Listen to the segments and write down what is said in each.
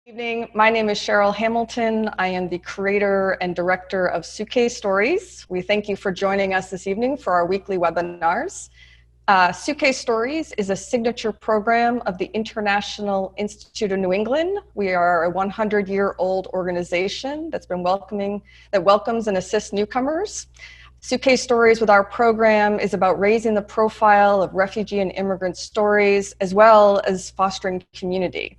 Evening. My name is Cheryl Hamilton. I am the creator and director of Suitcase Stories. We thank you for joining us this evening for our weekly webinars. Suitcase Stories is a signature program of the International Institute of New England. We are a 100-year-old organization that welcomes and assists newcomers. Suitcase Stories with our program is about raising the profile of refugee and immigrant stories, as well as fostering community.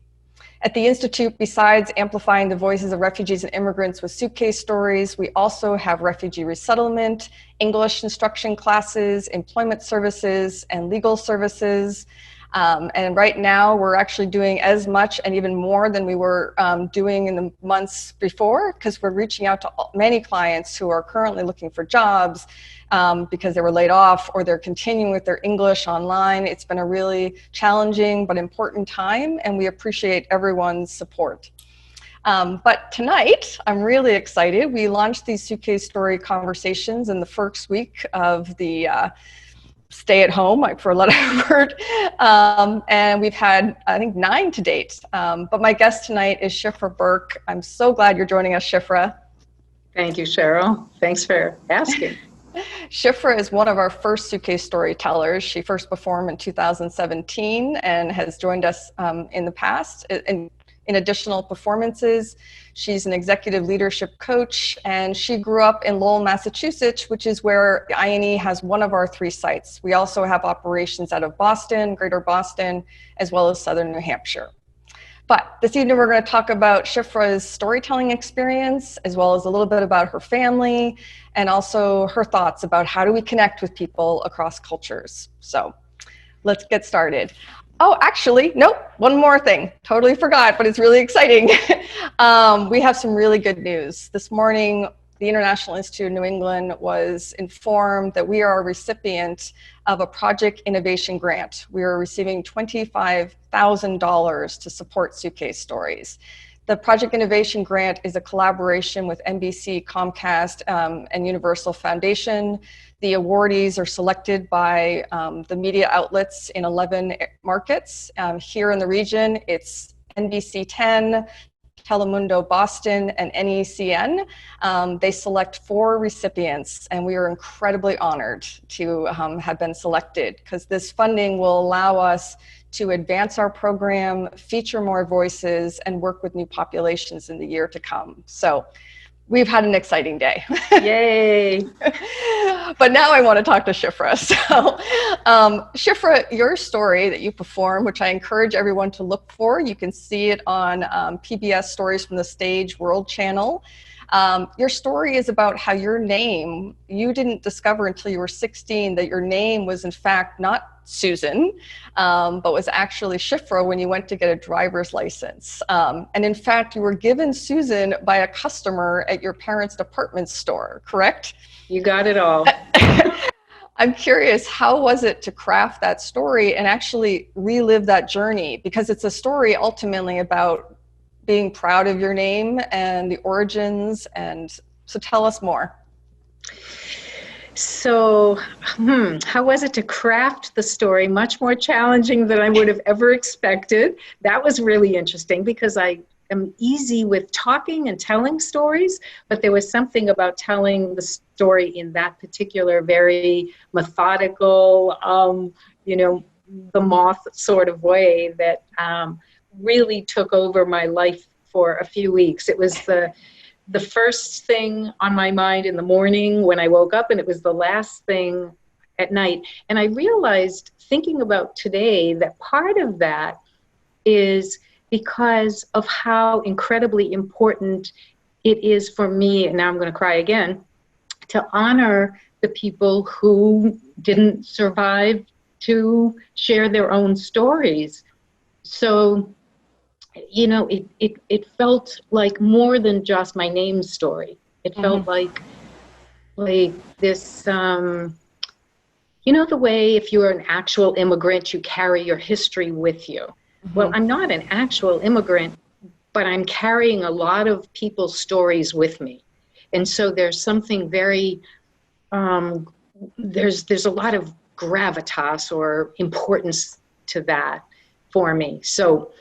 At the Institute, besides amplifying the voices of refugees and immigrants with Suitcase Stories, we also have refugee resettlement, English instruction classes, employment services, and legal services. And right now, we're actually doing as much and even more than we were doing in the months before, because we're reaching out to many clients who are currently looking for jobs because they were laid off or they're continuing with their English online. It's been a really challenging but important time, and we appreciate everyone's support. But tonight, I'm really excited. We launched these Suitcase Story conversations in the first week of the stay at home, for a lot of word. And we've had, I think, 9 to date. But my guest tonight is Szifra Birke. I'm so glad you're joining us, Szifra. Thank you, Cheryl. Thanks for asking. Szifra is one of our first Suitcase Storytellers. She first performed in 2017 and has joined us in the past in additional performances. She's an executive leadership coach, and she grew up in Lowell, Massachusetts, which is where the INE has one of our 3 sites. We also have operations out of Boston, Greater Boston, as well as Southern New Hampshire. But this evening, we're going to talk about Szifra's storytelling experience, as well as a little bit about her family, and also her thoughts about how do we connect with people across cultures. So let's get started. Oh, actually, nope, one more thing. Totally forgot, but it's really exciting. We have some really good news. This morning, the International Institute of New England was informed that we are a recipient of a Project Innovation Grant. We are receiving $25,000 to support Suitcase Stories. The Project Innovation Grant is a collaboration with NBC, Comcast, and Universal Foundation. The awardees are selected by the media outlets in 11 markets. Here in the region, it's NBC 10, Telemundo Boston, and NECN. They select 4 recipients, and we are incredibly honored to have been selected, because this funding will allow us to advance our program, feature more voices, and work with new populations in the year to come. So we've had an exciting day. Yay! But now I want to talk to Szifra. So Szifra, your story that you perform, which I encourage everyone to look for, you can see it on PBS Stories from the Stage World Channel. Your story is about how your name, you didn't discover until you were 16 that your name was in fact not Susan, but was actually Szifra when you went to get a driver's license. And in fact, you were given Susan by a customer at your parents' department store, correct? You got it all. I'm curious, how was it to craft that story and actually relive that journey? Because it's a story ultimately about being proud of your name and the origins. And so tell us more. So, how was it to craft the story? Much more challenging than I would have ever expected. That was really interesting, because I am easy with talking and telling stories, but there was something about telling the story in that particular very methodical, the moth sort of way that really took over my life for a few weeks. It was the first thing on my mind in the morning when I woke up, and it was the last thing at night. And I realized, thinking about today, that part of that is because of how incredibly important it is for me, and now I'm going to cry again, to honor the people who didn't survive to share their own stories. So, it felt like more than just my name story. It felt like this, the way if you're an actual immigrant, you carry your history with you. Well, I'm not an actual immigrant, but I'm carrying a lot of people's stories with me. And so there's something very, there's a lot of gravitas or importance to that for me. So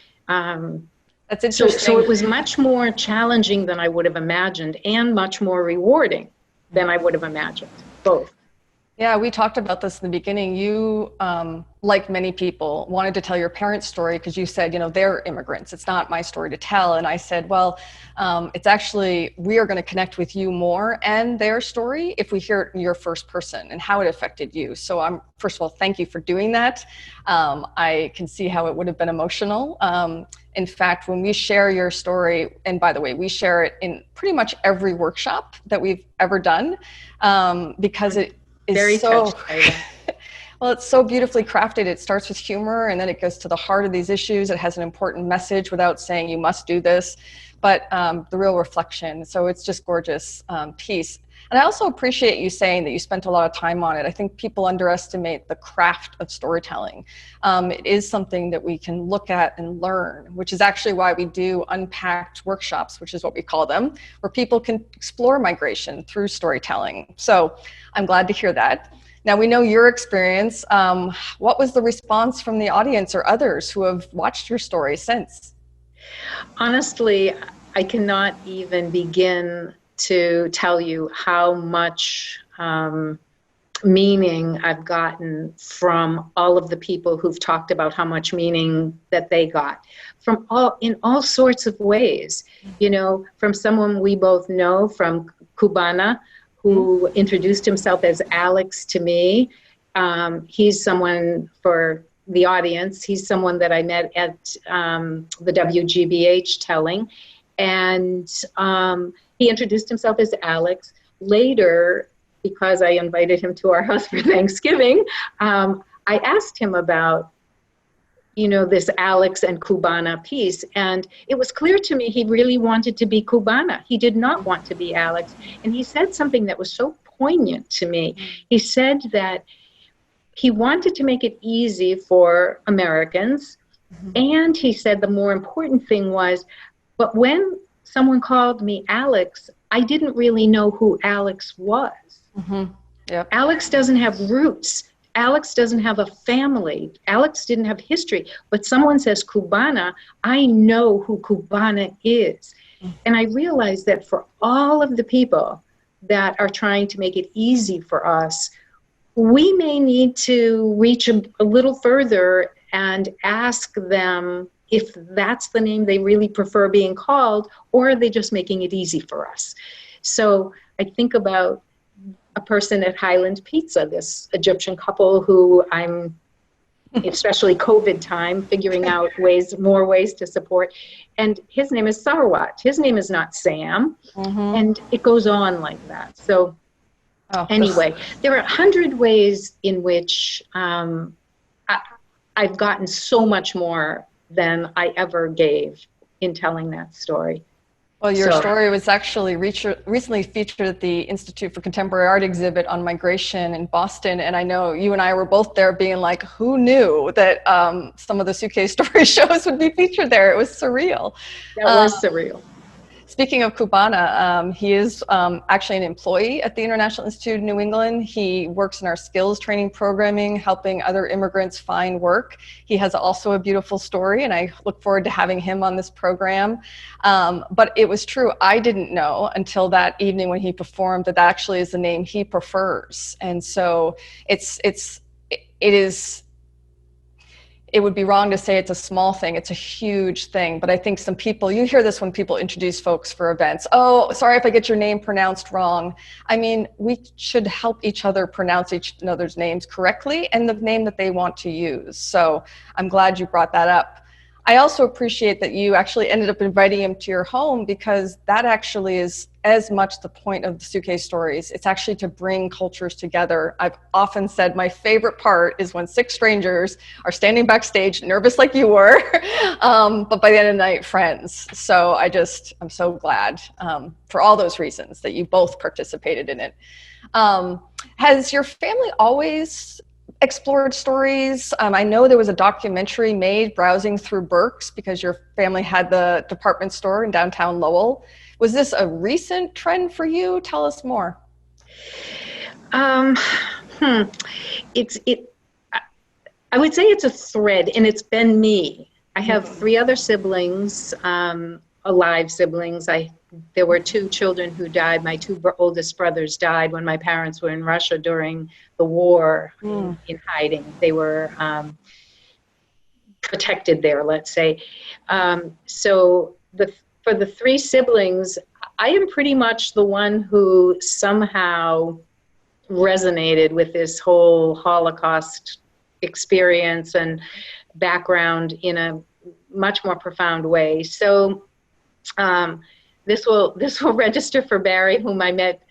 That's So interesting. it was much more challenging than I would have imagined and much more rewarding than I would have imagined, both. Yeah, we talked about this in the beginning. You, like many people, wanted to tell your parents' story because you said, they're immigrants. It's not my story to tell. And I said, well, it's actually, we are going to connect with you more and their story if we hear it in your first person and how it affected you. So first of all, thank you for doing that. I can see how it would have been emotional. In fact, when we share your story, and by the way, we share it in pretty much every workshop that we've ever done, because it is very so touched by that. well, it's so beautifully crafted. It starts with humor and then it goes to the heart of these issues. It has an important message without saying you must do this, but the real reflection. So it's just gorgeous piece. And I also appreciate you saying that you spent a lot of time on it. I think people underestimate the craft of storytelling. It is something that we can look at and learn, which is actually why we do unpacked workshops, which is what we call them, where people can explore migration through storytelling. So I'm glad to hear that. Now, we know your experience. What was the response from the audience or others who have watched your story since? Honestly, I cannot even begin to tell you how much meaning I've gotten from all of the people who've talked about how much meaning that they got in all sorts of ways. From someone we both know, from Cubana, who introduced himself as Alex to me. He's someone, for the audience, he's someone that I met at the WGBH telling. And he introduced himself as Alex. Later, because I invited him to our house for Thanksgiving, I asked him about, this Alex and Cubana piece. And it was clear to me he really wanted to be Cubana. He did not want to be Alex. And he said something that was so poignant to me. He said that he wanted to make it easy for Americans. And he said the more important thing was, but when someone called me Alex, I didn't really know who Alex was. Yep. Alex doesn't have roots. Alex doesn't have a family. Alex didn't have history. But someone says Cubana, I know who Cubana is. And I realized that for all of the people that are trying to make it easy for us, we may need to reach a little further and ask them if that's the name they really prefer being called, or are they just making it easy for us? So I think about a person at Highland Pizza, this Egyptian couple who I'm, especially COVID time, figuring out more ways to support. And his name is Sarwat. His name is not Sam. And it goes on like that. So anyway, there are 100 ways in which I've gotten so much more than I ever gave in telling that story. Well, your story was actually recently featured at the Institute for Contemporary Art exhibit on migration in Boston. And I know you and I were both there being like, who knew that some of the Suitcase Story shows would be featured there? It was surreal. That was surreal. Speaking of Cubana, he is actually an employee at the International Institute of New England. He works in our skills training programming, helping other immigrants find work. He has also a beautiful story, and I look forward to having him on this program. But it was true, I didn't know until that evening when he performed that actually is the name he prefers. And so it would be wrong to say it's a small thing. It's a huge thing. But I think some people, you hear this when people introduce folks for events. Oh, sorry if I get your name pronounced wrong. I mean, we should help each other pronounce each other's names correctly and the name that they want to use. So I'm glad you brought that up. I also appreciate that you actually ended up inviting him to your home, because that actually is as much the point of the Suitcase Stories. It's actually to bring cultures together. I've often said my favorite part is when 6 strangers are standing backstage, nervous like you were, but by the end of the night, friends. So I'm so glad for all those reasons that you both participated in it. Has your family always explored stories? I know there was a documentary made, Browsing Through Burke's, because your family had the department store in downtown Lowell. Was this a recent trend for you? Tell us more. I would say it's a thread, and it's been me I have 3 other siblings, alive siblings. There were 2 children who died. My 2 oldest brothers died when my parents were in Russia during the war in hiding. They were protected there, let's say. So for the 3 siblings, I am pretty much the one who somehow resonated with this whole Holocaust experience and background in a much more profound way. So this will register for Barry, whom I met,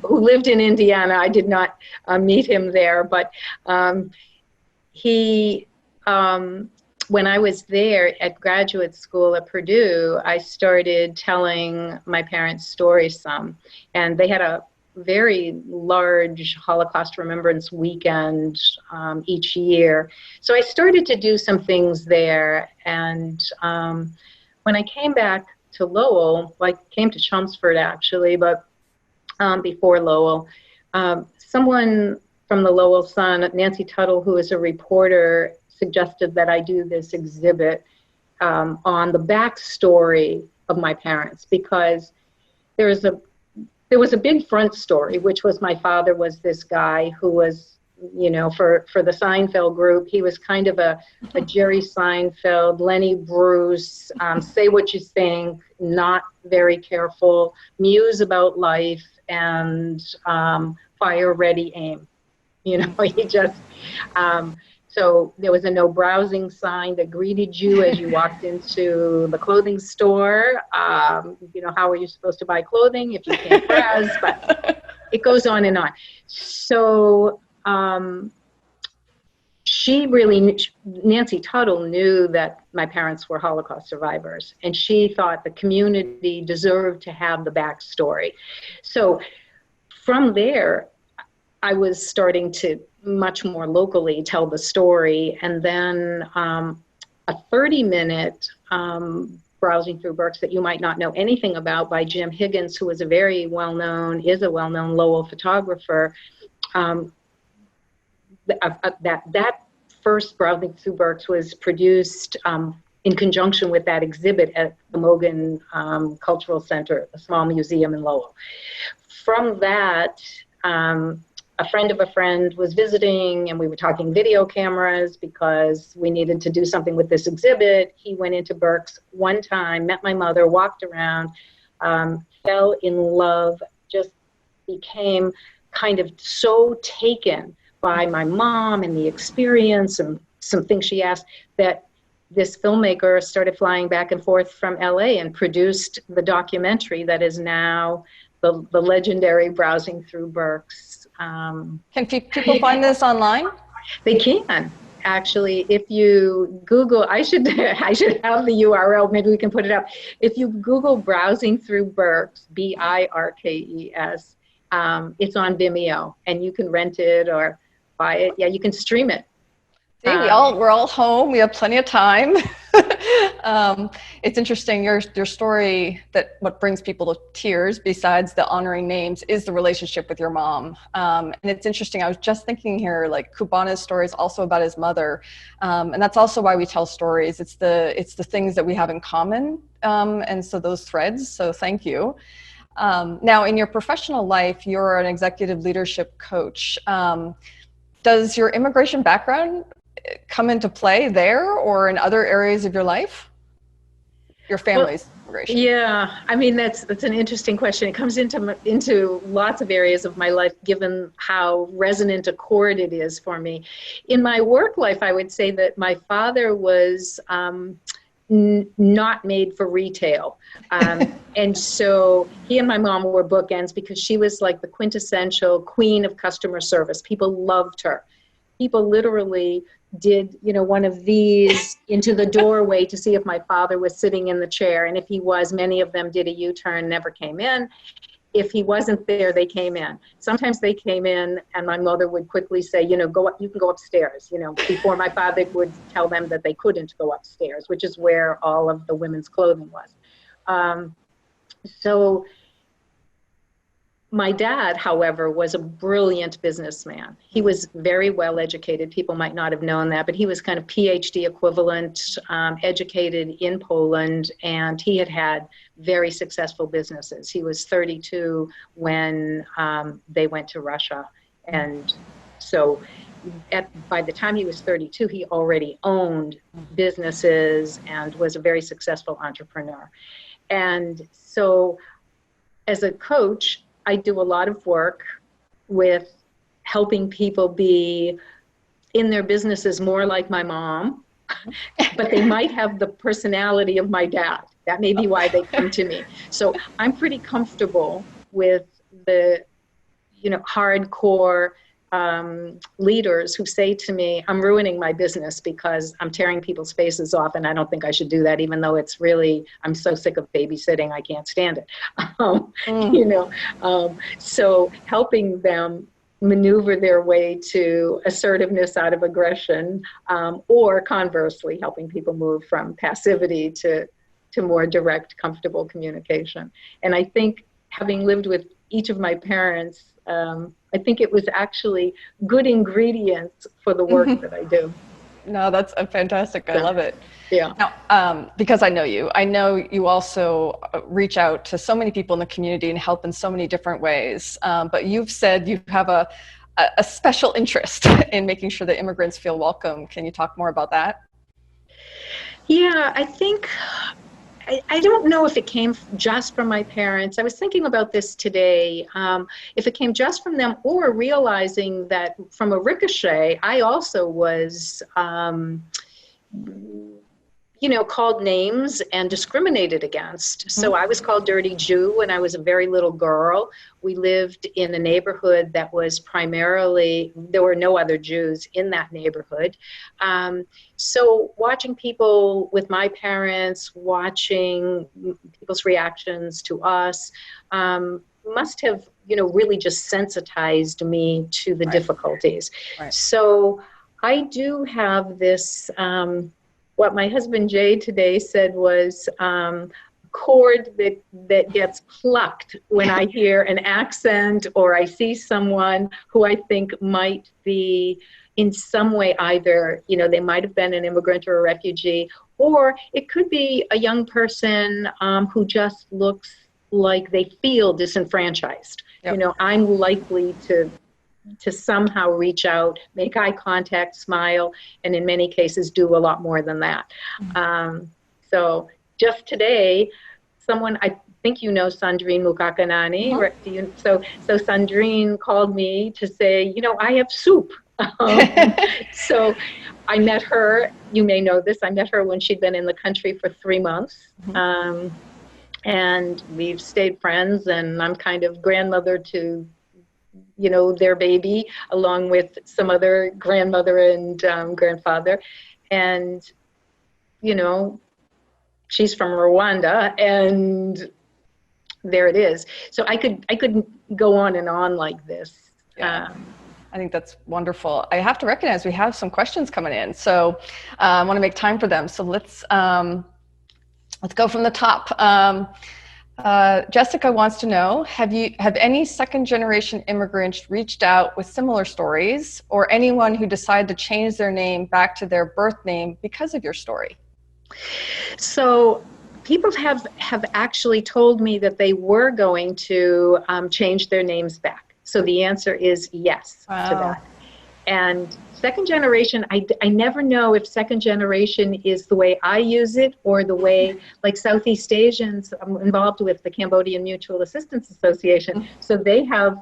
who lived in Indiana. I did not meet him there, but he, when I was there at graduate school at Purdue, I started telling my parents stories some, and they had a very large Holocaust Remembrance Weekend each year. So I started to do some things there, and when I came back to Lowell, I came to Chelmsford actually, but before Lowell, someone from the Lowell Sun, Nancy Tuttle, who is a reporter, suggested that I do this exhibit on the backstory of my parents, because there was a big front story, which was my father was this guy who was, you know, for the Seinfeld group, he was kind of a Jerry Seinfeld, Lenny Bruce, say what you think, not very careful, muse about life, and fire, ready, aim. You know, he just, so there was a no browsing sign that greeted you as you walked into the clothing store. You know, how are you supposed to buy clothing if you can't browse? But it goes on and on. So Nancy Tuttle knew that my parents were Holocaust survivors, and she thought the community deserved to have the backstory. So from there, I was starting to much more locally tell the story, and then a 30-minute browsing through Burke's that you might not know anything about by Jim Higgins, who is a well-known Lowell photographer. That first browsing through Burke's was produced in conjunction with that exhibit at the Mogan Cultural Center, a small museum in Lowell. From that, a friend of a friend was visiting, and we were talking video cameras because we needed to do something with this exhibit. He went into Burke's one time, met my mother, walked around, fell in love, just became kind of so taken by my mom and the experience and some things she asked, that this filmmaker started flying back and forth from LA and produced the documentary that is now the legendary Browsing Through Burke's. Can people find this online? They can. Actually, if you Google, I should have the URL, maybe we can put it up. If you Google Browsing Through Burke's, Birkes, it's on Vimeo, and you can rent it or buy it. Yeah, you can stream it. See, we're all home. We have plenty of time. It's interesting, your story, that what brings people to tears, besides the honoring names, is the relationship with your mom. And it's interesting, I was just thinking here, like Cubana's story is also about his mother. And that's also why we tell stories. It's the things that we have in common. And so those threads, so thank you. Now, in your professional life, you're an executive leadership coach. Does your immigration background come into play there or in other areas of your life? Your family's immigration. Yeah, I mean, that's an interesting question. It comes into lots of areas of my life, given how resonant a chord it is for me. In my work life, I would say that my father was not made for retail. And so he and my mom were bookends, because she was like the quintessential queen of customer service. People loved her. People literally did, one of these into the doorway to see if my father was sitting in the chair. And if he was, many of them did a U-turn, never came in. If he wasn't there, they came in. Sometimes they came in and my mother would quickly say, go up, you can go upstairs, before my father would tell them that they couldn't go upstairs, which is where all of the women's clothing was. So My dad, however, was a brilliant businessman. He was very well educated. People might not have known that, but he was kind of PhD equivalent, educated in Poland, and he had had very successful businesses. He was 32 when they went to Russia. And so by the time he was 32, he already owned businesses and was a very successful entrepreneur. And so as a coach, I do a lot of work with helping people be in their businesses more like my mom, but they might have the personality of my dad. That may be why they come to me. So I'm pretty comfortable with the, hardcore leaders who say to me, I'm ruining my business because I'm tearing people's faces off, and I don't think I should do that, even though it's really, I'm so sick of babysitting, I can't stand it. So helping them maneuver their way to assertiveness out of aggression, or conversely, helping people move from passivity to more direct, comfortable communication. And I think having lived with each of my parents, I think it was actually good ingredients for the work that I do. No, that's fantastic. I love it. Yeah. Now, because I know you also reach out to so many people in the community and help in so many different ways. But you've said you have a special interest in making sure that immigrants feel welcome. Can you talk more about that? Yeah, I think, I don't know if it came just from my parents. I was thinking about this today. If it came just from them, or realizing that from a ricochet, I also was, called names and discriminated against. So I was called Dirty Jew when I was a very little girl. We lived in a neighborhood that was primarily, there were no other Jews in that neighborhood. So watching people with my parents, watching people's reactions to us, must have, really just sensitized me to the difficulties. Right. So I do have this, what my husband Jay today said was chord that gets plucked when I hear an accent or I see someone who I think might be in some way either, they might have been an immigrant or a refugee, or it could be a young person who just looks like they feel disenfranchised. Yep. I'm likely to somehow reach out, make eye contact, smile, and in many cases do a lot more than that. So just today, someone, I think Sandrine Mukakanani, right? So Sandrine called me to say, I have soup. So I met her, you may know this, I met her when she'd been in the country for 3 months. And we've stayed friends, and I'm kind of grandmother to their baby, along with some other grandmother and grandfather. And, she's from Rwanda, and there it is. So I could go on and on like this. Yeah. I think that's wonderful. I have to recognize we have some questions coming in, so I want to make time for them. So let's go from the top. Jessica wants to know, have any second generation immigrants reached out with similar stories, or anyone who decided to change their name back to their birth name because of your story? So people have actually told me that they were going to change their names back. So the answer is yes to that. And second generation, I never know if second generation is the way I use it, or the way, like Southeast Asians, I'm involved with the Cambodian Mutual Assistance Association, so they have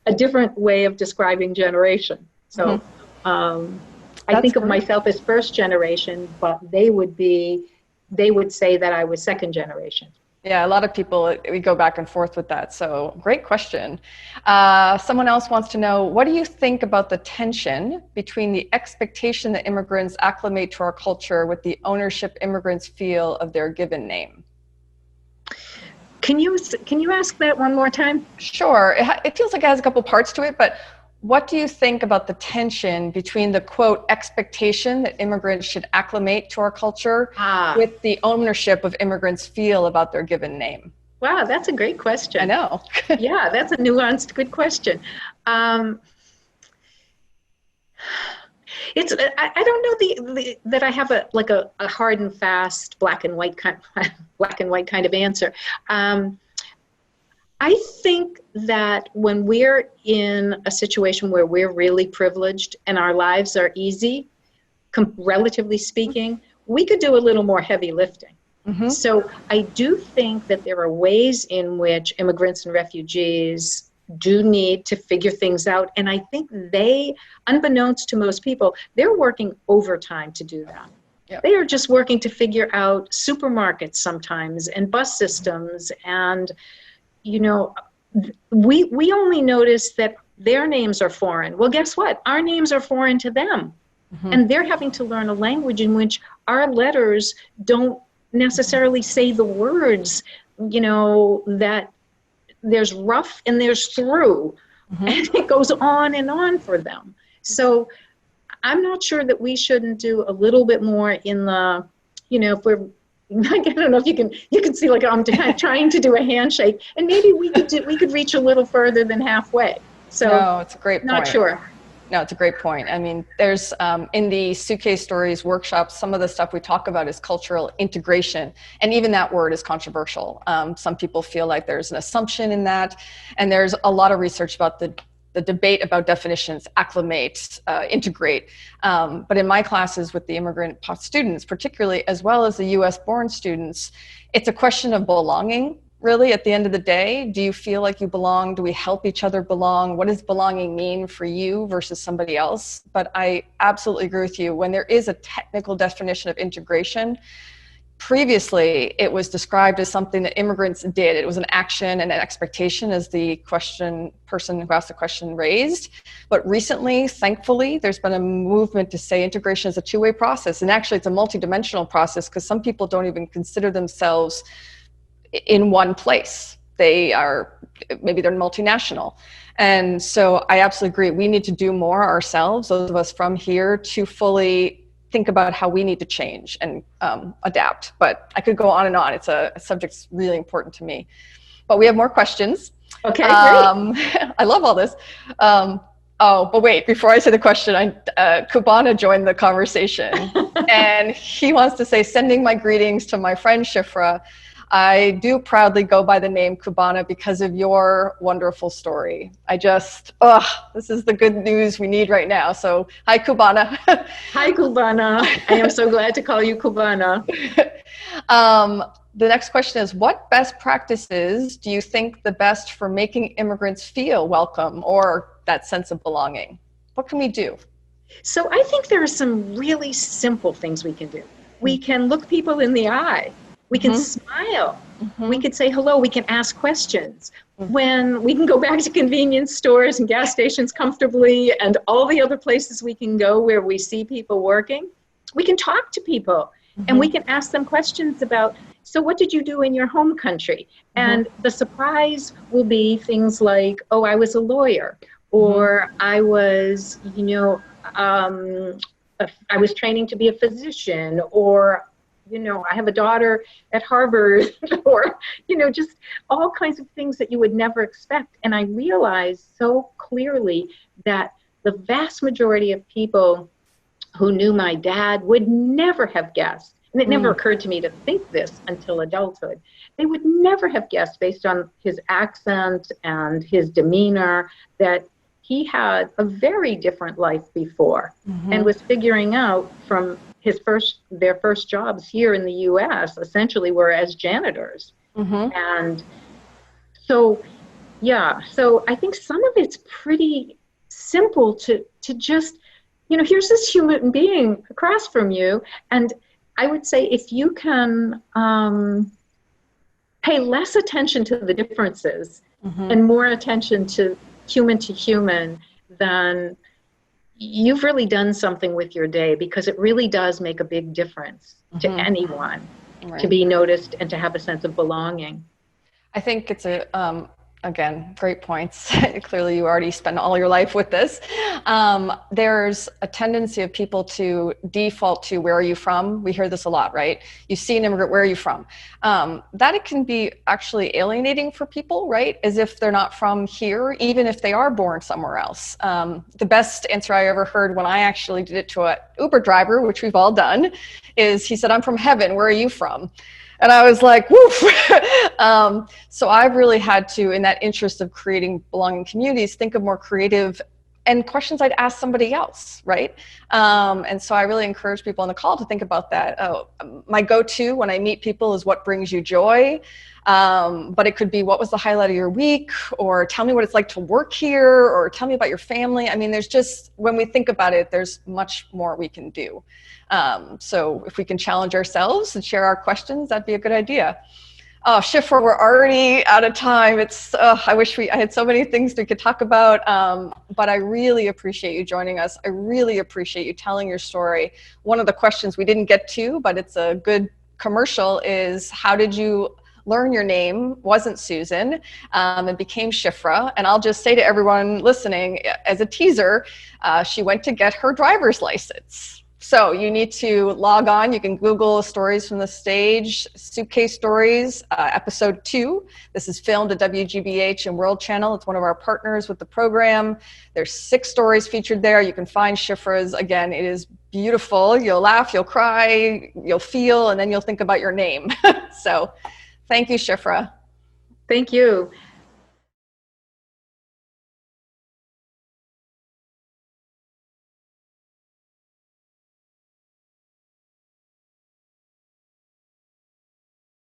a different way of describing generation. So I think of myself as first generation, but they would say that I was second generation. Yeah, a lot of people, we go back and forth with that. So great question. Someone else wants to know, what do you think about the tension between the expectation that immigrants acclimate to our culture with the ownership immigrants feel of their given name? Can you ask that one more time? Sure. It feels like it has a couple parts to it, but what do you think about the tension between the, quote, expectation that immigrants should acclimate to our culture with the ownership of immigrants feel about their given name? Wow, that's a great question. I know. Yeah, that's a nuanced, good question. Um, I don't know that I have a hard and fast black and white kind of answer. I think that when we're in a situation where we're really privileged and our lives are easy, relatively speaking, we could do a little more heavy lifting. Mm-hmm. So I do think that there are ways in which immigrants and refugees do need to figure things out. And I think they, unbeknownst to most people, they're working overtime to do that. Yep. They are just working to figure out supermarkets sometimes and bus systems. And, you know, we only notice that their names are foreign. Well, guess what? Our names are foreign to them. Mm-hmm. And they're having to learn a language in which our letters don't necessarily say the words, you know, that there's rough and there's through, mm-hmm. and it goes on and on for them. So I'm not sure that we shouldn't do a little bit more in the, you know, if we're, I don't know if you can see like I'm trying to do a handshake, and maybe we could reach a little further than halfway. So no, it's a great point. Not sure. No, it's a great point. I mean, there's in the Suitcase Stories workshops, some of the stuff we talk about is cultural integration. And even that word is controversial. Some people feel like there's an assumption in that. And there's a lot of research about the debate about definitions, acclimate, integrate. But in my classes with the immigrant students, particularly, as well as the US born students, it's a question of belonging. Really, at the end of the day, do you feel like you belong? Do we help each other belong? What does belonging mean for you versus somebody else? But I absolutely agree with you. When there is a technical definition of integration, previously it was described as something that immigrants did. It was an action and an expectation, as the person who asked the question raised. But recently, thankfully, there's been a movement to say integration is a two-way process. And actually, it's a multidimensional process, because some people don't even consider themselves in one place. Maybe they're multinational. And so I absolutely agree. We need to do more ourselves, those of us from here, to fully think about how we need to change and adapt. But I could go on and on. It's a subject that's really important to me. But we have more questions. Okay, great. I love all this. But wait, before I say the question, Kubana joined the conversation. And he wants to say, sending my greetings to my friend Szifra. I do proudly go by the name Kubana because of your wonderful story. This is the good news we need right now. So, hi, Kubana. Hi, Kubana. I am so glad to call you Kubana. The next question is, what best practices do you think the best for making immigrants feel welcome or that sense of belonging? What can we do? So I think there are some really simple things we can do. We can look people in the eye. We can smile. Mm-hmm. We could say hello. We can ask questions. Mm-hmm. When we can go back to convenience stores and gas stations comfortably, and all the other places we can go where we see people working, we can talk to people, and we can ask them questions about, so what did you do in your home country? And the surprise will be things like, oh, I was a lawyer, or I was, I was training to be a physician, or I have a daughter at Harvard, or, just all kinds of things that you would never expect. And I realized so clearly that the vast majority of people who knew my dad would never have guessed, and it never occurred to me to think this until adulthood, they would never have guessed, based on his accent and his demeanor, that he had a very different life before, and was figuring out from their first jobs here in the U.S. essentially were as janitors. And so I think some of it's pretty simple to just, here's this human being across from you. And I would say if you can pay less attention to the differences and more attention to human, then you've really done something with your day, because it really does make a big difference to anyone to be noticed and to have a sense of belonging. I think it's a Again, great points. Clearly, you already spent all your life with this. There's a tendency of people to default to where are you from? We hear this a lot, right? You see an immigrant, where are you from? That it can be actually alienating for people, right? As if they're not from here, even if they are born somewhere else. The best answer I ever heard when I actually did it to an Uber driver, which we've all done, is he said, I'm from heaven, where are you from? And I was like, woof. So I've really had to, in that interest of creating belonging communities, think of more creative and questions I'd ask somebody else, right? And so I really encourage people on the call to think about that. Oh, my go-to when I meet people is what brings you joy. But it could be what was the highlight of your week, or tell me what it's like to work here, or tell me about your family. I mean, there's just, when we think about it, there's much more we can do. So if we can challenge ourselves and share our questions, that'd be a good idea. Oh, Szifra, we're already out of time. I wish I had so many things we could talk about, but I really appreciate you joining us. I really appreciate you telling your story. One of the questions we didn't get to, but it's a good commercial, is how did you learn your name wasn't Susan, and became Szifra? And I'll just say to everyone listening, as a teaser, she went to get her driver's license. So you need to log on. You can Google Stories from the Stage, Suitcase Stories, episode 2. This is filmed at WGBH and World Channel. It's one of our partners with the program. There's 6 stories featured there. You can find Szifra's. Again, it is beautiful. You'll laugh, you'll cry, you'll feel, and then you'll think about your name. So thank you, Szifra. Thank you.